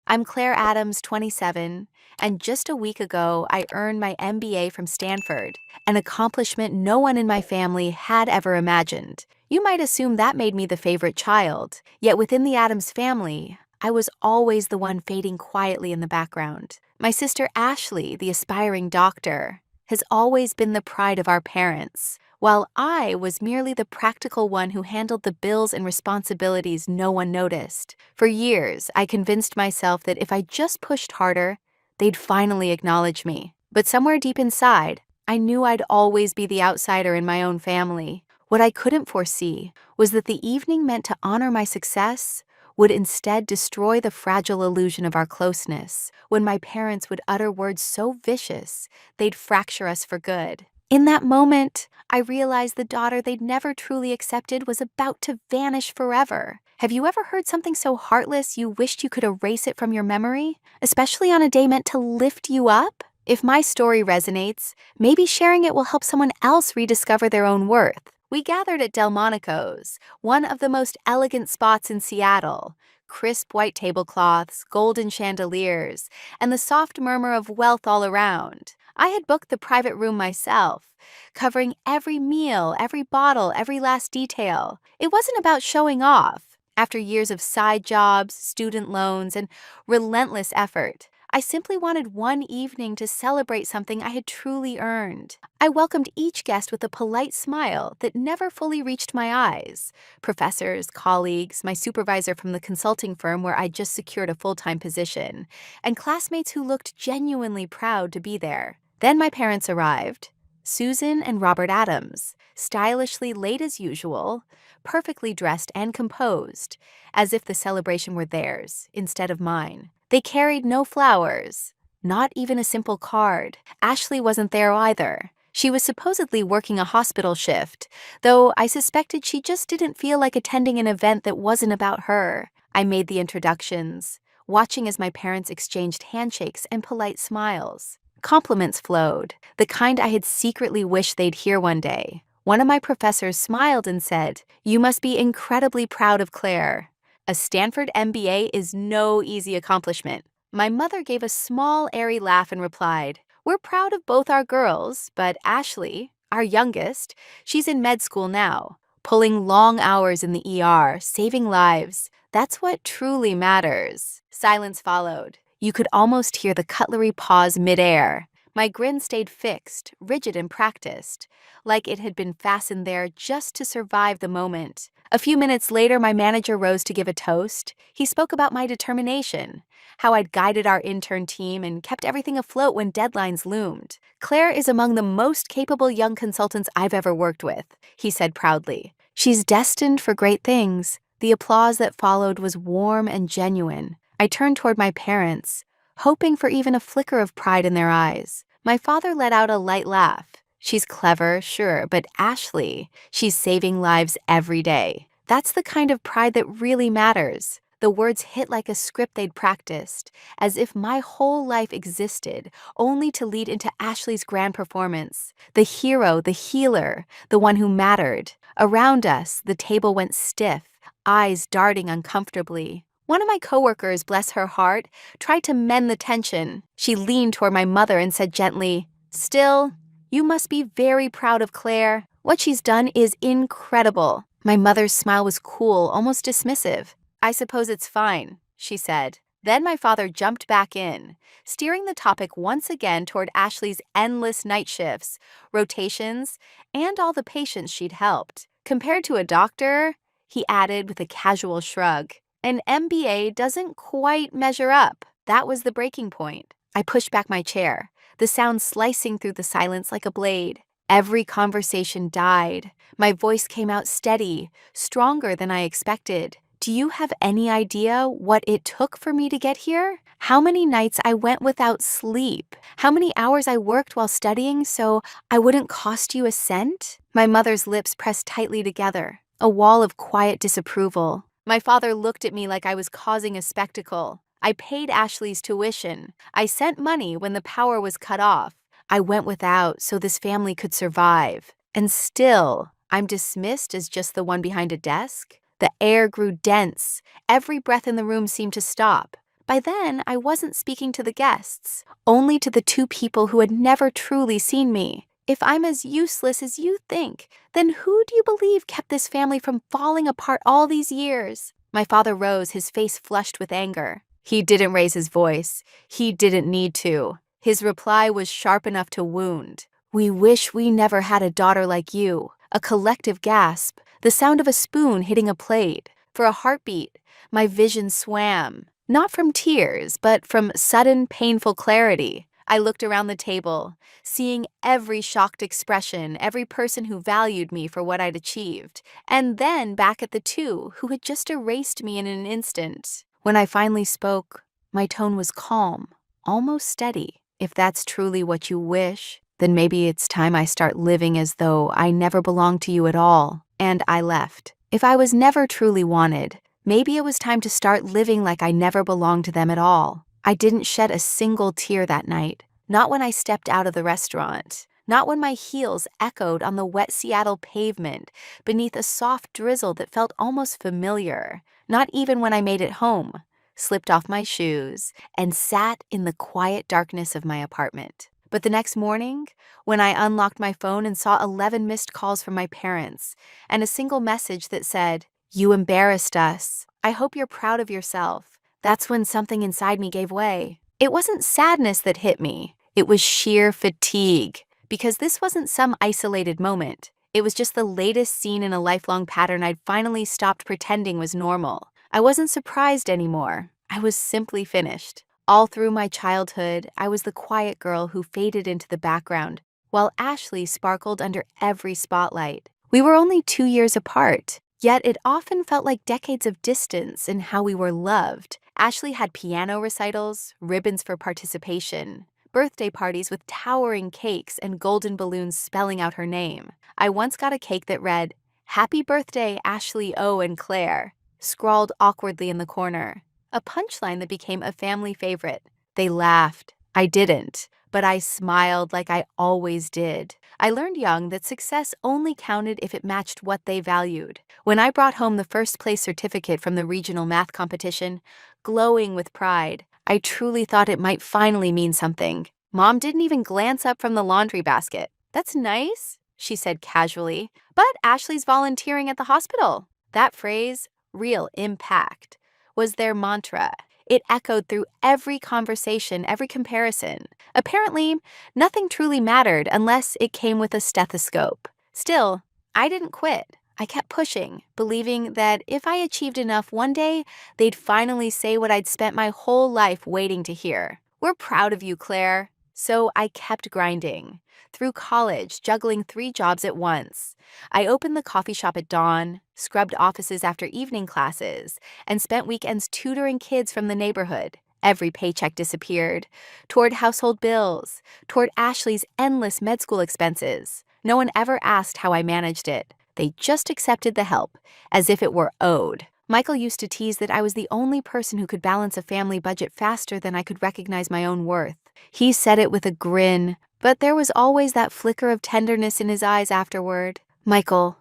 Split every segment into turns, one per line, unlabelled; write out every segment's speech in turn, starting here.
I'm Claire Adams, 27, and just a week ago, I earned my MBA from Stanford, an accomplishment no one in my family had ever imagined. You might assume that made me the favorite child, yet within the Adams family, I was always the one fading quietly in the background. My sister Ashley, the aspiring doctor, has always been the pride of our parents, while I was merely the practical one who handled the bills and responsibilities no one noticed. For years, I convinced myself that if I just pushed harder, they'd finally acknowledge me. But somewhere deep inside, I knew I'd always be the outsider in my own family. What I couldn't foresee was that the evening meant to honor my success would instead destroy the fragile illusion of our closeness, when my parents would utter words so vicious they'd fracture us for good. In that moment, I realized the daughter they'd never truly accepted was about to vanish forever. Have you ever heard something so heartless you wished you could erase it from your memory, especially on a day meant to lift you up? If my story resonates, maybe sharing it will help someone else rediscover their own worth. We gathered at Delmonico's, one of the most elegant spots in Seattle. Crisp white tablecloths, golden chandeliers, and the soft murmur of wealth all around. I had booked the private room myself, covering every meal, every bottle, every last detail. It wasn't about showing off. After years of side jobs, student loans, and relentless effort, I simply wanted one evening to celebrate something I had truly earned. I welcomed each guest with a polite smile that never fully reached my eyes. Professors, colleagues, my supervisor from the consulting firm where I'd just secured a full-time position, and classmates who looked genuinely proud to be there. Then my parents arrived. Susan and Robert Adams, stylishly late as usual, perfectly dressed and composed, as if the celebration were theirs instead of mine. They carried no flowers, not even a simple card. Ashley wasn't there either. She was supposedly working a hospital shift, though I suspected she just didn't feel like attending an event that wasn't about her. I made the introductions, watching as my parents exchanged handshakes and polite smiles. Compliments flowed, the kind I had secretly wished they'd hear one day. One of my professors smiled and said, "You must be incredibly proud of Claire. A Stanford MBA is no easy accomplishment." My mother gave a small, airy laugh and replied, "We're proud of both our girls, but Ashley, our youngest, she's in med school now, pulling long hours in the ER, saving lives. That's what truly matters." Silence followed. You could almost hear the cutlery pause midair. My grin stayed fixed, rigid and practiced, like it had been fastened there just to survive the moment. A few minutes later, my manager rose to give a toast. He spoke about my determination, how I'd guided our intern team and kept everything afloat when deadlines loomed. "Claire is among the most capable young consultants I've ever worked with," he said proudly. "She's destined for great things." The applause that followed was warm and genuine. I turned toward my parents, hoping for even a flicker of pride in their eyes. My father let out a light laugh. "She's clever, sure, but Ashley, she's saving lives every day." That's the kind of pride that really matters. The words hit like a script they'd practiced, as if my whole life existed only to lead into Ashley's grand performance. The hero, the healer, the one who mattered. Around us, the table went stiff, eyes darting uncomfortably. One of my coworkers, bless her heart, tried to mend the tension. She leaned toward my mother and said gently, "Still, you must be very proud of Claire. What she's done is incredible." My mother's smile was cool, almost dismissive. "I suppose it's fine," she said. Then my father jumped back in, steering the topic once again toward Ashley's endless night shifts, rotations, and all the patients she'd helped. "Compared to a doctor," he added with a casual shrug, "an MBA doesn't quite measure up." That was the breaking point. I pushed back my chair, the sound slicing through the silence like a blade. Every conversation died. My voice came out steady, stronger than I expected. "Do you have any idea what it took for me to get here? How many nights I went without sleep? How many hours I worked while studying so I wouldn't cost you a cent?" My mother's lips pressed tightly together, a wall of quiet disapproval. My father looked at me like I was causing a spectacle. I paid Ashley's tuition. I sent money when the power was cut off. I went without so this family could survive. And still, I'm dismissed as just the one behind a desk? The air grew dense. Every breath in the room seemed to stop. By then, I wasn't speaking to the guests, only to the two people who had never truly seen me. If I'm as useless as you think, then who do you believe kept this family from falling apart all these years? My father rose, his face flushed with anger. He didn't raise his voice. He didn't need to. His reply was sharp enough to wound. We wish we never had a daughter like you. A collective gasp, the sound of a spoon hitting a plate. For a heartbeat, my vision swam. Not from tears, but from sudden, painful clarity. I looked around the table, seeing every shocked expression, every person who valued me for what I'd achieved, and then back at the two who had just erased me in an instant. When I finally spoke, my tone was calm, almost steady. If that's truly what you wish, then maybe it's time I start living as though I never belonged to you at all. And I left. If I was never truly wanted, maybe it was time to start living like I never belonged to them at all. I didn't shed a single tear that night, not when I stepped out of the restaurant, not when my heels echoed on the wet Seattle pavement beneath a soft drizzle that felt almost familiar, not even when I made it home, slipped off my shoes, and sat in the quiet darkness of my apartment. But the next morning, when I unlocked my phone and saw 11 missed calls from my parents and a single message that said, "You embarrassed us. I hope you're proud of yourself," that's when something inside me gave way. It wasn't sadness that hit me. It was sheer fatigue, because this wasn't some isolated moment. It was just the latest scene in a lifelong pattern I'd finally stopped pretending was normal. I wasn't surprised anymore. I was simply finished. All through my childhood, I was the quiet girl who faded into the background, while Ashley sparkled under every spotlight. We were only 2 years apart, yet it often felt like decades of distance in how we were loved. Ashley had piano recitals, ribbons for participation, birthday parties with towering cakes and golden balloons spelling out her name. I once got a cake that read, "Happy birthday, Ashley O. and Claire," scrawled awkwardly in the corner. A punchline that became a family favorite. They laughed. I didn't, but I smiled like I always did. I learned young that success only counted if it matched what they valued. When I brought home the first place certificate from the regional math competition, glowing with pride, I truly thought it might finally mean something. Mom didn't even glance up from the laundry basket. "That's nice," she said casually, "but Ashley's volunteering at the hospital." That phrase, real impact, was their mantra. It echoed through every conversation, every comparison. Apparently, nothing truly mattered unless it came with a stethoscope. Still, I didn't quit. I kept pushing, believing that if I achieved enough one day, they'd finally say what I'd spent my whole life waiting to hear. "We're proud of you, Claire." So I kept grinding. Through college, juggling 3 jobs at once. I opened the coffee shop at dawn, scrubbed offices after evening classes, and spent weekends tutoring kids from the neighborhood. Every paycheck disappeared, toward household bills, toward Ashley's endless med school expenses. No one ever asked how I managed it. They just accepted the help, as if it were owed. Michael used to tease that I was the only person who could balance a family budget faster than I could recognize my own worth. He said it with a grin, but there was always that flicker of tenderness in his eyes afterward. Michael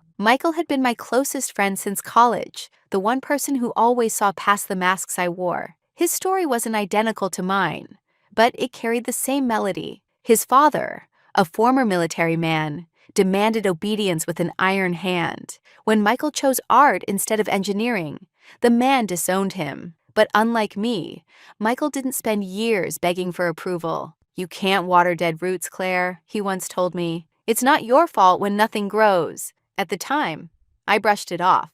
had been my closest friend since college, the one person who always saw past the masks I wore. His story wasn't identical to mine, but it carried the same melody. His father, a former military man, demanded obedience with an iron hand. When Michael chose art instead of engineering, the man disowned him. But unlike me, Michael didn't spend years begging for approval. "You can't water dead roots, Claire," he once told me. "It's not your fault when nothing grows." At the time, I brushed it off,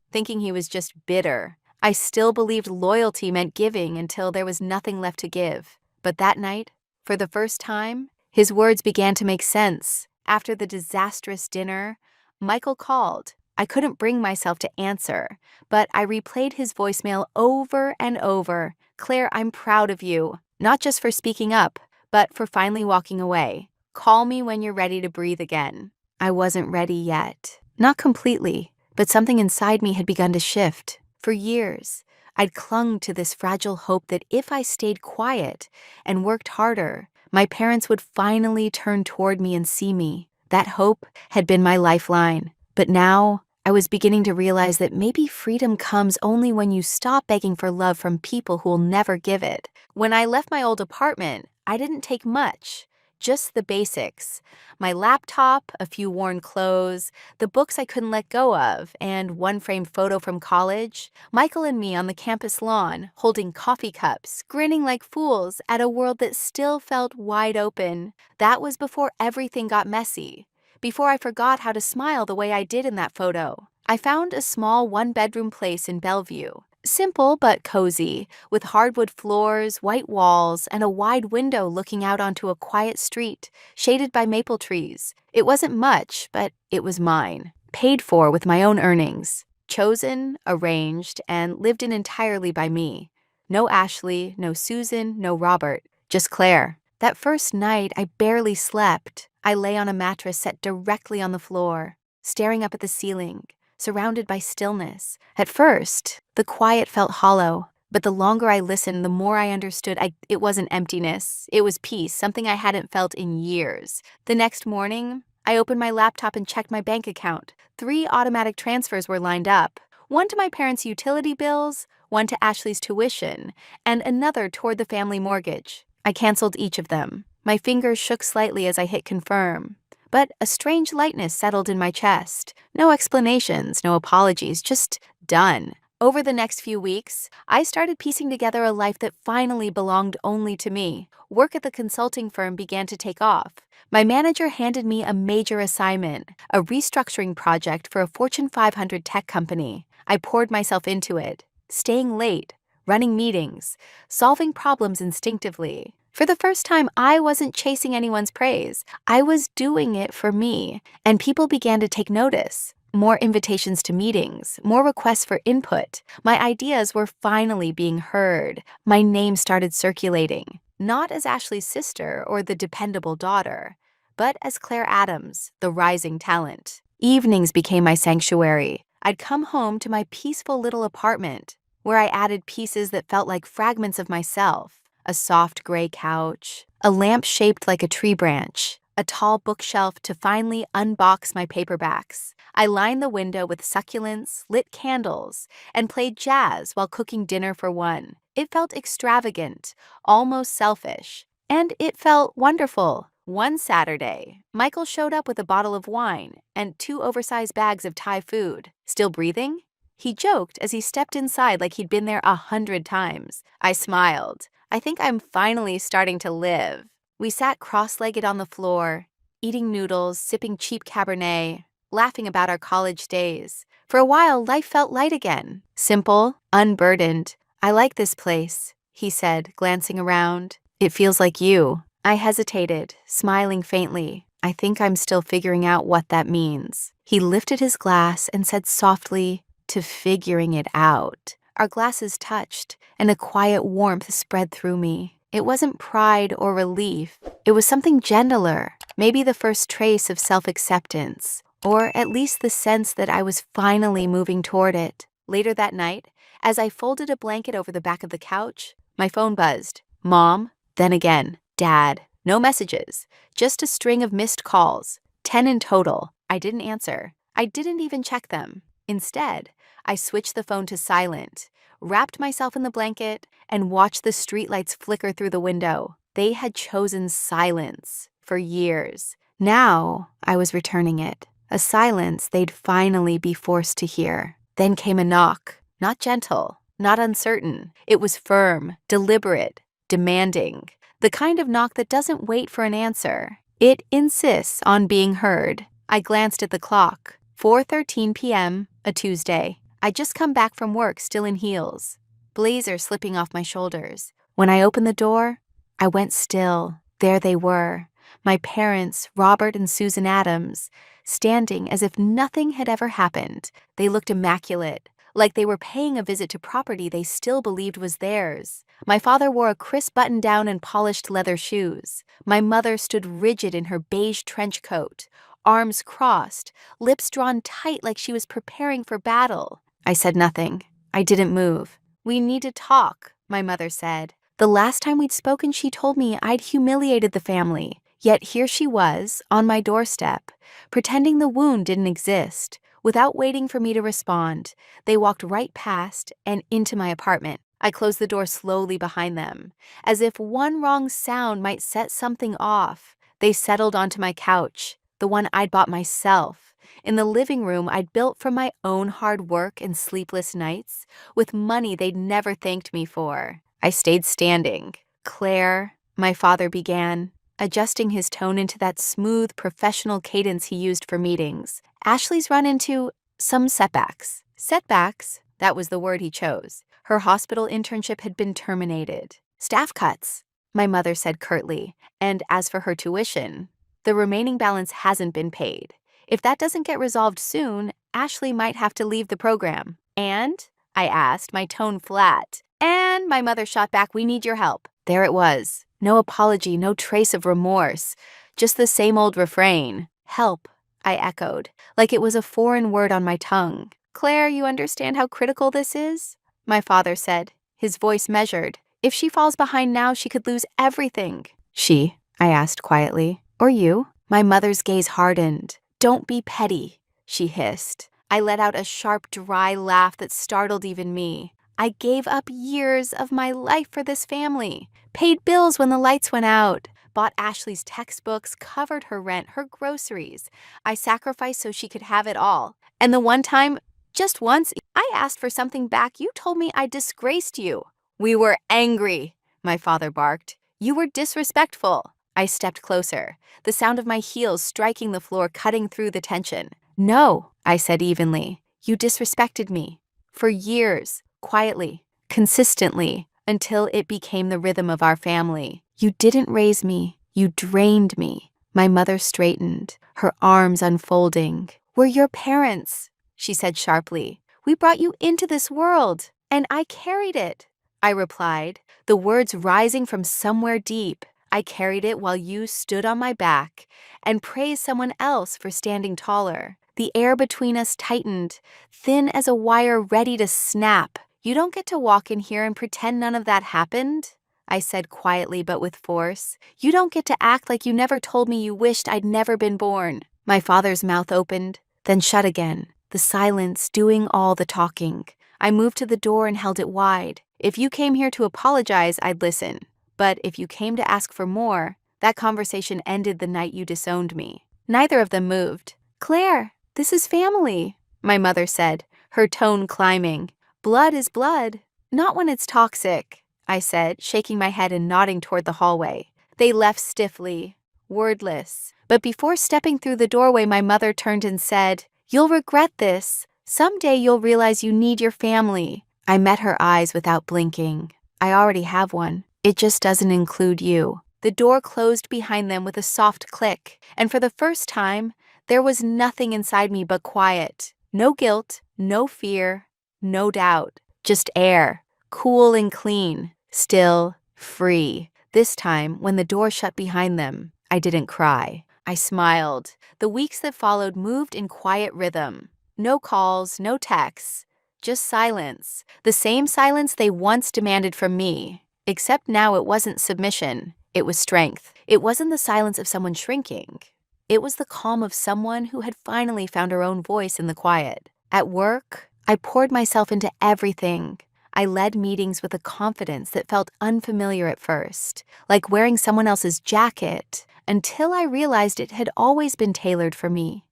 thinking he was just bitter. I still believed loyalty meant giving until there was nothing left to give. But that night, for the first time, his words began to make sense. After the disastrous dinner, Michael called. I couldn't bring myself to answer, but I replayed his voicemail over and over. "Claire, I'm proud of you, not just for speaking up, but for finally walking away. Call me when you're ready to breathe again." I wasn't ready yet. Not completely, but something inside me had begun to shift. For years, I'd clung to this fragile hope that if I stayed quiet and worked harder, my parents would finally turn toward me and see me. That hope had been my lifeline. But now, I was beginning to realize that maybe freedom comes only when you stop begging for love from people who will never give it. When I left my old apartment, I didn't take much, just the basics. My laptop, a few worn clothes, the books I couldn't let go of, and one framed photo from college. Michael and me on the campus lawn, holding coffee cups, grinning like fools at a world that still felt wide open. That was before everything got messy. Before I forgot how to smile the way I did in that photo. I found a small one-bedroom place in Bellevue. Simple but cozy, with hardwood floors, white walls, and a wide window looking out onto a quiet street, shaded by maple trees. It wasn't much, but it was mine. Paid for with my own earnings. Chosen, arranged, and lived in entirely by me. No Ashley, no Susan, no Robert, just Claire. That first night, I barely slept. I lay on a mattress set directly on the floor, staring up at the ceiling, surrounded by stillness. At first, the quiet felt hollow, but the longer I listened, the more I understood it wasn't emptiness. It was peace, something I hadn't felt in years. The next morning, I opened my laptop and checked my bank account. 3 automatic transfers were lined up. One to my parents' utility bills, one to Ashley's tuition, and another toward the family mortgage. I canceled each of them. My fingers shook slightly as I hit confirm. But a strange lightness settled in my chest. No explanations, no apologies, just done. Over the next few weeks, I started piecing together a life that finally belonged only to me. Work at the consulting firm began to take off. My manager handed me a major assignment, a restructuring project for a Fortune 500 tech company. I poured myself into it, staying late, running meetings, solving problems instinctively. For the first time, I wasn't chasing anyone's praise. I was doing it for me, and people began to take notice. More invitations to meetings, more requests for input. My ideas were finally being heard. My name started circulating, not as Ashley's sister or the dependable daughter, but as Claire Adams, the rising talent. Evenings became my sanctuary. I'd come home to my peaceful little apartment, where I added pieces that felt like fragments of myself. A soft gray couch, a lamp shaped like a tree branch, a tall bookshelf to finally unbox my paperbacks. I lined the window with succulents, lit candles, and played jazz while cooking dinner for one. It felt extravagant, almost selfish, and it felt wonderful. One Saturday, Michael showed up with a bottle of wine and 2 oversized bags of Thai food. Still breathing? He joked as he stepped inside like he'd been there 100 times. I smiled. I think I'm finally starting to live. We sat cross-legged on the floor, eating noodles, sipping cheap Cabernet, laughing about our college days. For a while, life felt light again. Simple, unburdened. I like this place, he said, glancing around. It feels like you. I hesitated, smiling faintly. I think I'm still figuring out what that means. He lifted his glass and said softly, to figuring it out. Our glasses touched, and a quiet warmth spread through me. It wasn't pride or relief. It was something gentler, maybe the first trace of self-acceptance, or at least the sense that I was finally moving toward it. Later that night, as I folded a blanket over the back of the couch, my phone buzzed. Mom, then again, Dad. No messages, just a string of missed calls, 10 in total. I didn't answer. I didn't even check them. Instead, I switched the phone to silent, wrapped myself in the blanket, and watched the streetlights flicker through the window. They had chosen silence for years. Now, I was returning it, a silence they'd finally be forced to hear. Then came a knock, not gentle, not uncertain. It was firm, deliberate, demanding, the kind of knock that doesn't wait for an answer. It insists on being heard. I glanced at the clock. 4:13 p.m., a Tuesday. I'd just come back from work, still in heels, blazer slipping off my shoulders. When I opened the door, I went still. There they were, my parents, Robert and Susan Adams, standing as if nothing had ever happened. They looked immaculate, like they were paying a visit to property they still believed was theirs. My father wore a crisp button-down and polished leather shoes. My mother stood rigid in her beige trench coat, arms crossed, lips drawn tight like she was preparing for battle. I said nothing. I didn't move. We need to talk, my mother said. The last time we'd spoken, she told me I'd humiliated the family. Yet here she was, on my doorstep, pretending the wound didn't exist. Without waiting for me to respond, they walked right past and into my apartment. I closed the door slowly behind them. As if one wrong sound might set something off, they settled onto my couch, the one I'd bought myself, in the living room I'd built from my own hard work and sleepless nights, with money they'd never thanked me for. I stayed standing. "Claire," my father began, adjusting his tone into that smooth, professional cadence he used for meetings. "Ashley's run into some setbacks." Setbacks? That was the word he chose. Her hospital internship had been terminated. "Staff cuts," my mother said curtly. "And as for her tuition, the remaining balance hasn't been paid. If that doesn't get resolved soon, Ashley might have to leave the program." "And?" I asked, my tone flat. "And," my mother shot back, "we need your help." There it was. No apology, no trace of remorse. Just the same old refrain. "Help," I echoed, like it was a foreign word on my tongue. "Claire, you understand how critical this is?" My father said, his voice measured. "If she falls behind now, she could lose everything." "She?" I asked quietly. "Or you?" My mother's gaze hardened. "Don't be petty," she hissed. I let out a sharp, dry laugh that startled even me. I gave up years of my life for this family, paid bills when the lights went out, bought Ashley's textbooks, covered her rent, her groceries. I sacrificed so she could have it all. And the one time, just once, I asked for something back, you told me I disgraced you. "We were angry," my father barked. "You were disrespectful." I stepped closer, the sound of my heels striking the floor cutting through the tension. "No," I said evenly. "You disrespected me. For years, quietly, consistently, until it became the rhythm of our family. You didn't raise me. You drained me." My mother straightened, her arms unfolding. "We're your parents," she said sharply. "We brought you into this world, and I carried it." I replied, the words rising from somewhere deep. "I carried it while you stood on my back and praised someone else for standing taller." The air between us tightened, thin as a wire ready to snap. "You don't get to walk in here and pretend none of that happened," I said quietly but with force. "You don't get to act like you never told me you wished I'd never been born." My father's mouth opened, then shut again, the silence doing all the talking. I moved to the door and held it wide. "If you came here to apologize, I'd listen. But if you came to ask for more, that conversation ended the night you disowned me." Neither of them moved. "Claire, this is family," my mother said, her tone climbing. "Blood is blood, not when it's toxic," I said, shaking my head and nodding toward the hallway. They left stiffly, wordless. But before stepping through the doorway, my mother turned and said, "You'll regret this. Someday you'll realize you need your family." I met her eyes without blinking. "I already have one. It just doesn't include you." The door closed behind them with a soft click, and for the first time, there was nothing inside me but quiet. No guilt, no fear, no doubt. Just air, cool and clean, still, free. This time, when the door shut behind them, I didn't cry. I smiled. The weeks that followed moved in quiet rhythm. No calls, no texts, just silence. The same silence they once demanded from me. Except now it wasn't submission, it was strength. It wasn't the silence of someone shrinking. It was the calm of someone who had finally found her own voice in the quiet. At work, I poured myself into everything. I led meetings with a confidence that felt unfamiliar at first, like wearing someone else's jacket, until I realized it had always been tailored for me.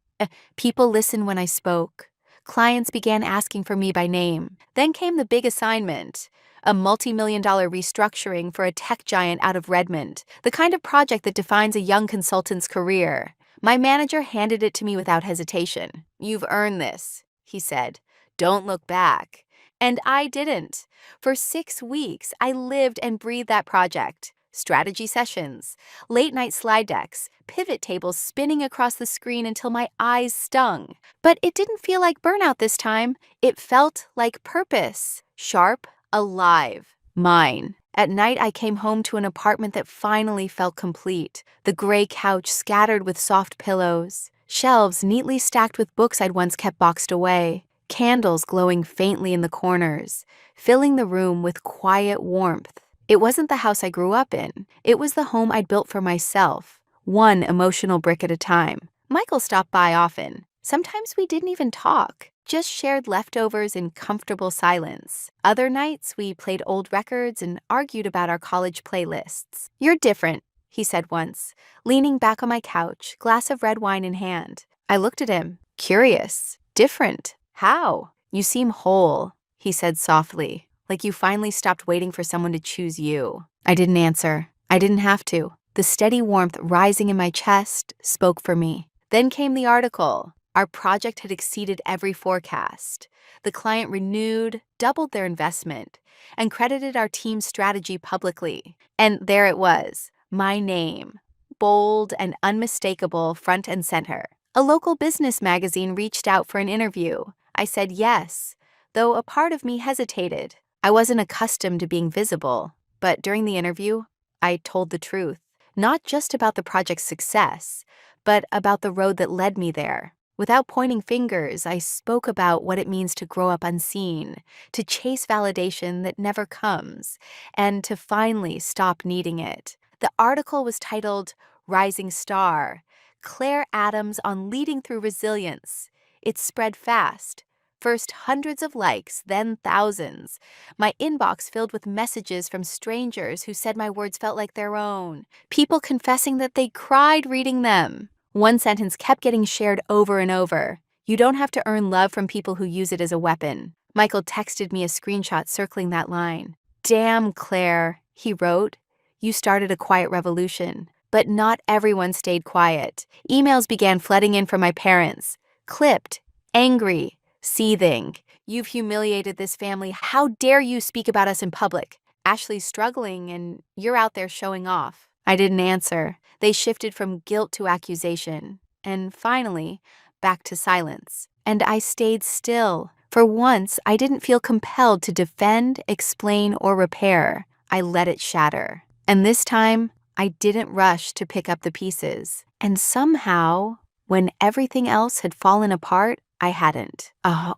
People listened when I spoke. Clients began asking for me by name. Then came the big assignment. A multi-million-dollar restructuring for a tech giant out of Redmond, the kind of project that defines a young consultant's career. My manager handed it to me without hesitation. "You've earned this," he said. "Don't look back." And I didn't. For 6 weeks, I lived and breathed that project. Strategy sessions, late-night slide decks, pivot tables spinning across the screen until my eyes stung. But it didn't feel like burnout this time. It felt like purpose. Sharp, alive, mine. At night, I came home to an apartment that finally felt complete. The gray couch scattered with soft pillows, shelves neatly stacked with books I'd once kept boxed away, candles glowing faintly in the corners, filling the room with quiet warmth. It wasn't the house I grew up in. It was the home I'd built for myself, one emotional brick at a time. Michael stopped by often. Sometimes we didn't even talk, just shared leftovers in comfortable silence. Other nights, we played old records and argued about our college playlists. "You're different," he said once, leaning back on my couch, glass of red wine in hand. I looked at him, curious. "Different? How?" "You seem whole," he said softly, like you finally stopped waiting for someone to choose you. I didn't answer. I didn't have to. The steady warmth rising in my chest spoke for me. Then came the article. Our project had exceeded every forecast. The client renewed, doubled their investment, and credited our team's strategy publicly. And there it was, my name, bold and unmistakable front and center. A local business magazine reached out for an interview. I said yes, though a part of me hesitated. I wasn't accustomed to being visible, but during the interview, I told the truth, not just about the project's success, but about the road that led me there. Without pointing fingers, I spoke about what it means to grow up unseen, to chase validation that never comes, and to finally stop needing it. The article was titled Rising Star, Claire Adams on Leading Through Resilience. It spread fast. First hundreds of likes, then thousands. My inbox filled with messages from strangers who said my words felt like their own. People confessing that they cried reading them. One sentence kept getting shared over and over. "You don't have to earn love from people who use it as a weapon." Michael texted me a screenshot circling that line. "Damn, Claire," he wrote. "You started a quiet revolution." But not everyone stayed quiet. Emails began flooding in from my parents. Clipped, angry, seething. "You've humiliated this family. How dare you speak about us in public? Ashley's struggling and you're out there showing off." I didn't answer. They shifted from guilt to accusation, and finally, back to silence. And I stayed still. For once, I didn't feel compelled to defend, explain, or repair. I let it shatter. And this time, I didn't rush to pick up the pieces. And somehow, when everything else had fallen apart, I hadn't.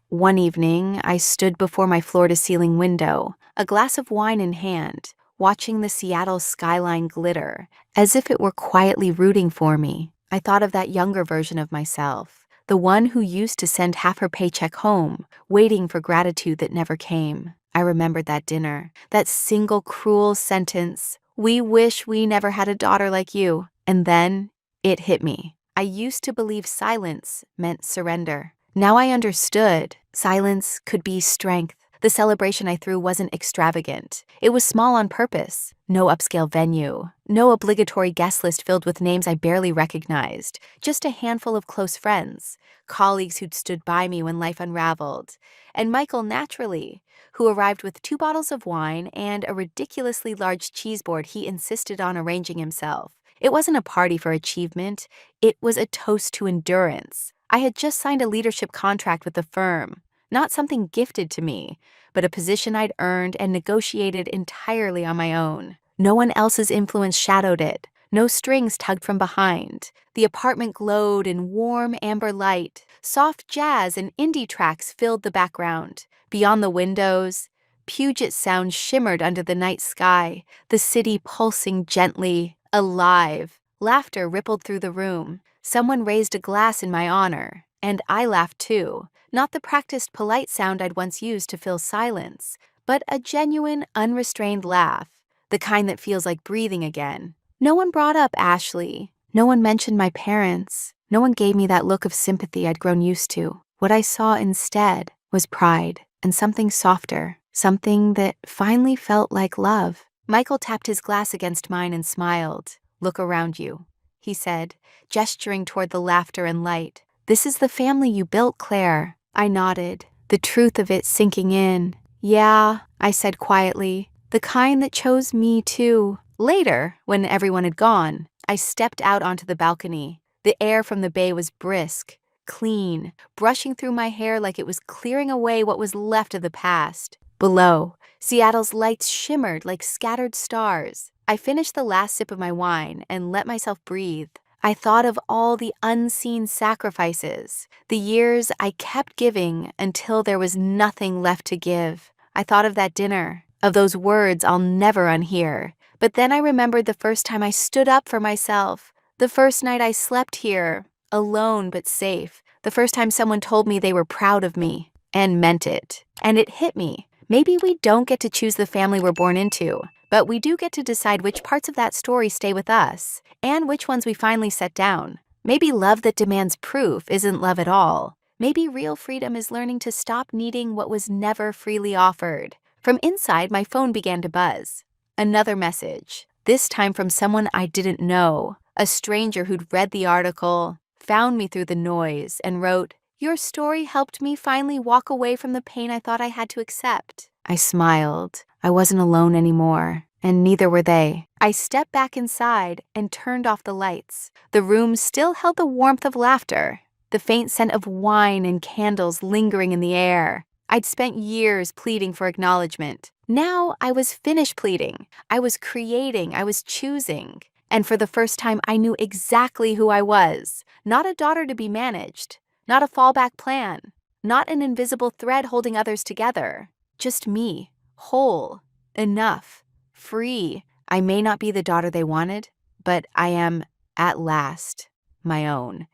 One evening, I stood before my floor-to-ceiling window, a glass of wine in hand, watching the Seattle skyline glitter, as if it were quietly rooting for me. I thought of that younger version of myself, the one who used to send half her paycheck home, waiting for gratitude that never came. I remembered that dinner, that single cruel sentence, "We wish we never had a daughter like you." And then it hit me. I used to believe silence meant surrender. Now I understood. Silence could be strength. The celebration I threw wasn't extravagant. It was small on purpose. No upscale venue. No obligatory guest list filled with names I barely recognized. Just a handful of close friends, colleagues who'd stood by me when life unraveled. And Michael, naturally, who arrived with 2 bottles of wine and a ridiculously large cheese board he insisted on arranging himself. It wasn't a party for achievement. It was a toast to endurance. I had just signed a leadership contract with the firm. Not something gifted to me, but a position I'd earned and negotiated entirely on my own. No one else's influence shadowed it. No strings tugged from behind. The apartment glowed in warm amber light. Soft jazz and indie tracks filled the background. Beyond the windows, Puget Sound shimmered under the night sky, the city pulsing gently, alive. Laughter rippled through the room. Someone raised a glass in my honor, and I laughed too. Not the practiced polite sound I'd once used to fill silence, but a genuine, unrestrained laugh, the kind that feels like breathing again. No one brought up Ashley. No one mentioned my parents. No one gave me that look of sympathy I'd grown used to. What I saw instead was pride and something softer, something that finally felt like love. Michael tapped his glass against mine and smiled. "Look around you," he said, gesturing toward the laughter and light. "This is the family you built, Claire." I nodded, the truth of it sinking in. "Yeah," I said quietly, "the kind that chose me too." Later, when everyone had gone, I stepped out onto the balcony. The air from the bay was brisk, clean, brushing through my hair like it was clearing away what was left of the past. Below, Seattle's lights shimmered like scattered stars. I finished the last sip of my wine and let myself breathe. I thought of all the unseen sacrifices, the years I kept giving until there was nothing left to give. I thought of that dinner, of those words I'll never unhear. But then I remembered the first time I stood up for myself, the first night I slept here, alone but safe, The first time someone told me they were proud of me and meant it. And it hit me. Maybe we don't get to choose the family we're born into, but we do get to decide which parts of that story stay with us and which ones we finally set down. Maybe love that demands proof isn't love at all. Maybe real freedom is learning to stop needing what was never freely offered. From inside, my phone began to buzz. Another message, this time from someone I didn't know, a stranger who'd read the article, found me through the noise, and wrote, "Your story helped me finally walk away from the pain I thought I had to accept." I smiled. I wasn't alone anymore, and neither were they. I stepped back inside and turned off the lights. The room still held the warmth of laughter, the faint scent of wine and candles lingering in the air. I'd spent years pleading for acknowledgement. Now I was finished pleading. I was creating, I was choosing. And for the first time, I knew exactly who I was. Not a daughter to be managed. Not a fallback plan. Not an invisible thread holding others together. Just me. Whole. Enough. Free. I may not be the daughter they wanted, but I am, at last, my own.